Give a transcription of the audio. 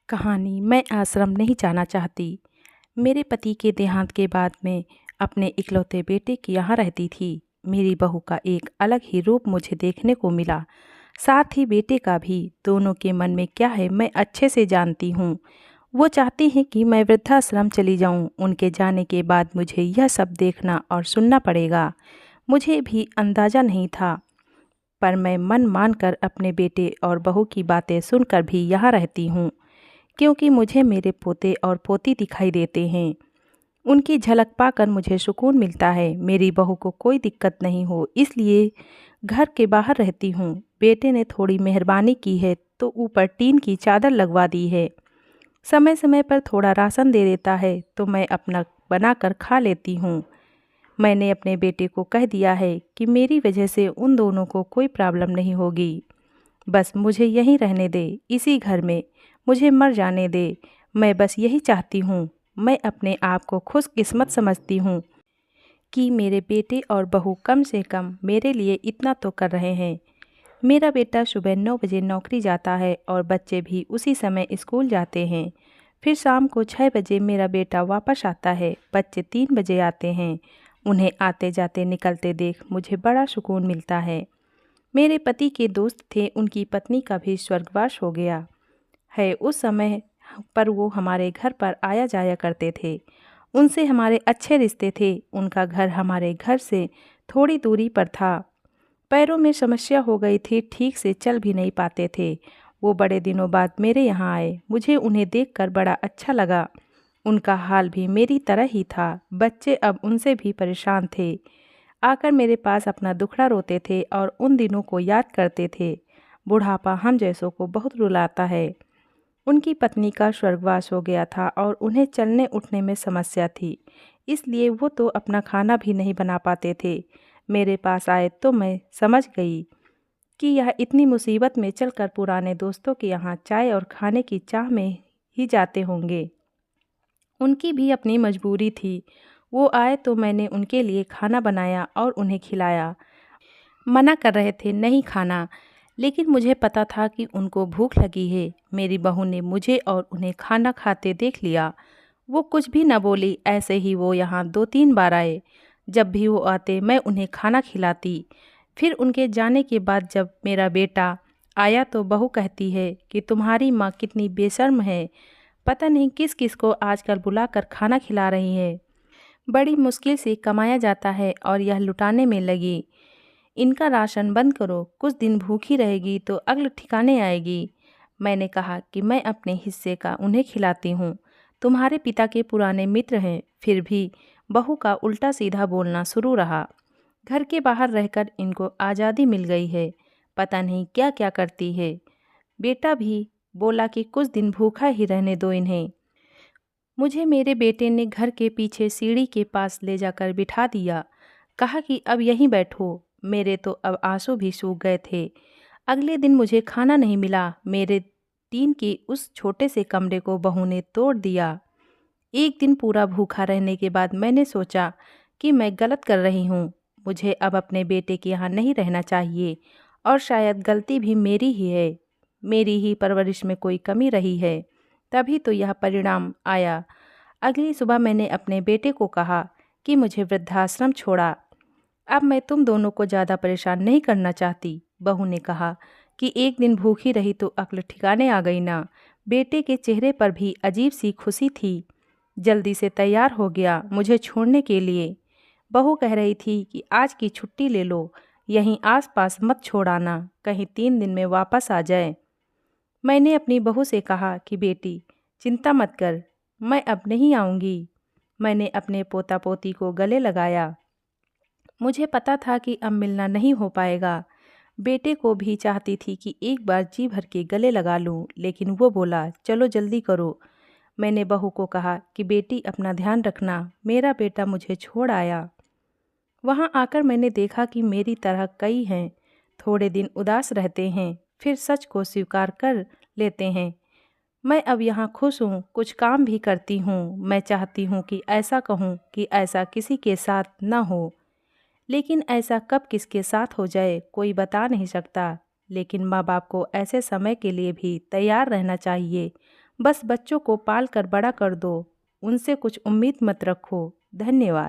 कहानी मैं आश्रम नहीं जाना चाहती। मेरे पति के देहांत के बाद मैं अपने इकलौते बेटे के यहाँ रहती थी। मेरी बहू का एक अलग ही रूप मुझे देखने को मिला, साथ ही बेटे का भी। दोनों के मन में क्या है मैं अच्छे से जानती हूँ। वो चाहती हैं कि मैं वृद्धाश्रम चली जाऊँ। उनके जाने के बाद मुझे यह सब देखना और सुनना पड़ेगा। मुझे भी अंदाज़ा नहीं था, पर मैं मन मानकर अपने बेटे और बहू की बातें सुनकर भी यहाँ रहती हूँ, क्योंकि मुझे मेरे पोते और पोती दिखाई देते हैं। उनकी झलक पाकर मुझे सुकून मिलता है। मेरी बहू को कोई दिक्कत नहीं हो, इसलिए घर के बाहर रहती हूँ। बेटे ने थोड़ी मेहरबानी की है तो ऊपर टीन की चादर लगवा दी है। समय समय पर थोड़ा राशन दे देता है तो मैं अपना बनाकर खा लेती हूँ। मैंने अपने बेटे को कह दिया है कि मेरी वजह से उन दोनों को कोई प्रॉब्लम नहीं होगी। बस मुझे यहीं रहने दे, इसी घर में मुझे मर जाने दे। मैं बस यही चाहती हूँ। मैं अपने आप को खुशकिस्मत समझती हूँ कि मेरे बेटे और बहू कम से कम मेरे लिए इतना तो कर रहे हैं। मेरा बेटा सुबह 9 बजे नौकरी जाता है और बच्चे भी उसी समय स्कूल जाते हैं। फिर शाम को 6 बजे मेरा बेटा वापस आता है। बच्चे 3 बजे आते हैं। उन्हें आते जाते निकलते देख मुझे बड़ा सुकून मिलता है। मेरे पति के दोस्त थे, उनकी पत्नी का भी स्वर्गवास हो गया है। उस समय पर वो हमारे घर पर आया जाया करते थे। उनसे हमारे अच्छे रिश्ते थे। उनका घर हमारे घर से थोड़ी दूरी पर था। पैरों में समस्या हो गई थी, ठीक से चल भी नहीं पाते थे। वो बड़े दिनों बाद मेरे यहाँ आए। मुझे उन्हें देखकर बड़ा अच्छा लगा। उनका हाल भी मेरी तरह ही था। बच्चे अब उनसे भी परेशान थे। आकर मेरे पास अपना दुखड़ा रोते थे और उन दिनों को याद करते थे। बुढ़ापा हम जैसों को बहुत रुलाता है। उनकी पत्नी का स्वर्गवास हो गया था और उन्हें चलने उठने में समस्या थी, इसलिए वो तो अपना खाना भी नहीं बना पाते थे। मेरे पास आए तो मैं समझ गई कि यह इतनी मुसीबत में चलकर पुराने दोस्तों के यहाँ चाय और खाने की चाह में ही जाते होंगे। उनकी भी अपनी मजबूरी थी। वो आए तो मैंने उनके लिए खाना बनाया और उन्हें खिलाया। मना कर रहे थे नहीं खाना, लेकिन मुझे पता था कि उनको भूख लगी है। मेरी बहू ने मुझे और उन्हें खाना खाते देख लिया। वो कुछ भी न बोली। ऐसे ही वो यहाँ 2-3 बार आए। जब भी वो आते मैं उन्हें खाना खिलाती। फिर उनके जाने के बाद जब मेरा बेटा आया तो बहू कहती है कि तुम्हारी माँ कितनी बेशर्म है, पता नहीं किस किस को आजकल बुलाकर खाना खिला रही है। बड़ी मुश्किल से कमाया जाता है और यह लुटाने में लगी। इनका राशन बंद करो, कुछ दिन भूखी रहेगी तो अक्ल ठिकाने आएगी। मैंने कहा कि मैं अपने हिस्से का उन्हें खिलाती हूँ। तुम्हारे पिता के पुराने मित्र हैं। फिर भी बहू का उल्टा सीधा बोलना शुरू रहा। घर के बाहर रहकर इनको आज़ादी मिल गई है, पता नहीं क्या क्या करती है। बेटा भी बोला कि कुछ दिन भूखा ही रहने दो इन्हें। मुझे मेरे बेटे ने घर के पीछे सीढ़ी के पास ले जाकर बिठा दिया। कहा कि अब यहीं बैठो। मेरे तो अब आंसू भी सूख गए थे। अगले दिन मुझे खाना नहीं मिला। मेरे टीन के उस छोटे से कमरे को बहू ने तोड़ दिया। एक दिन पूरा भूखा रहने के बाद मैंने सोचा कि मैं गलत कर रही हूँ। मुझे अब अपने बेटे के यहाँ नहीं रहना चाहिए और शायद गलती भी मेरी ही है। मेरी ही परवरिश में कोई कमी रही है, तभी तो यह परिणाम आया। अगली सुबह मैंने अपने बेटे को कहा कि मुझे वृद्धाश्रम छोड़ा। अब मैं तुम दोनों को ज़्यादा परेशान नहीं करना चाहती। बहू ने कहा कि एक दिन भूखी रही तो अक्ल ठिकाने आ गई ना। बेटे के चेहरे पर भी अजीब सी खुशी थी। जल्दी से तैयार हो गया मुझे छोड़ने के लिए। बहू कह रही थी कि आज की छुट्टी ले लो, यहीं आसपास मत छोड़ाना, कहीं 3 दिन में वापस आ जाए। मैंने अपनी बहू से कहा कि बेटी चिंता मत कर, मैं अब नहीं आऊँगी। मैंने अपने पोता पोती को गले लगाया। मुझे पता था कि अब मिलना नहीं हो पाएगा। बेटे को भी चाहती थी कि एक बार जी भर के गले लगा लूं, लेकिन वो बोला चलो जल्दी करो। मैंने बहू को कहा कि बेटी अपना ध्यान रखना, मेरा बेटा मुझे छोड़ आया। वहाँ आकर मैंने देखा कि मेरी तरह कई हैं। थोड़े दिन उदास रहते हैं, फिर सच को स्वीकार कर लेते हैं। मैं अब यहाँ खुश हूँ, कुछ काम भी करती हूँ। मैं चाहती हूँ कि ऐसा कहूँ कि ऐसा किसी के साथ न हो, लेकिन ऐसा कब किसके साथ हो जाए कोई बता नहीं सकता। लेकिन माँ बाप को ऐसे समय के लिए भी तैयार रहना चाहिए। बस बच्चों को पाल कर बड़ा कर दो, उनसे कुछ उम्मीद मत रखो। धन्यवाद।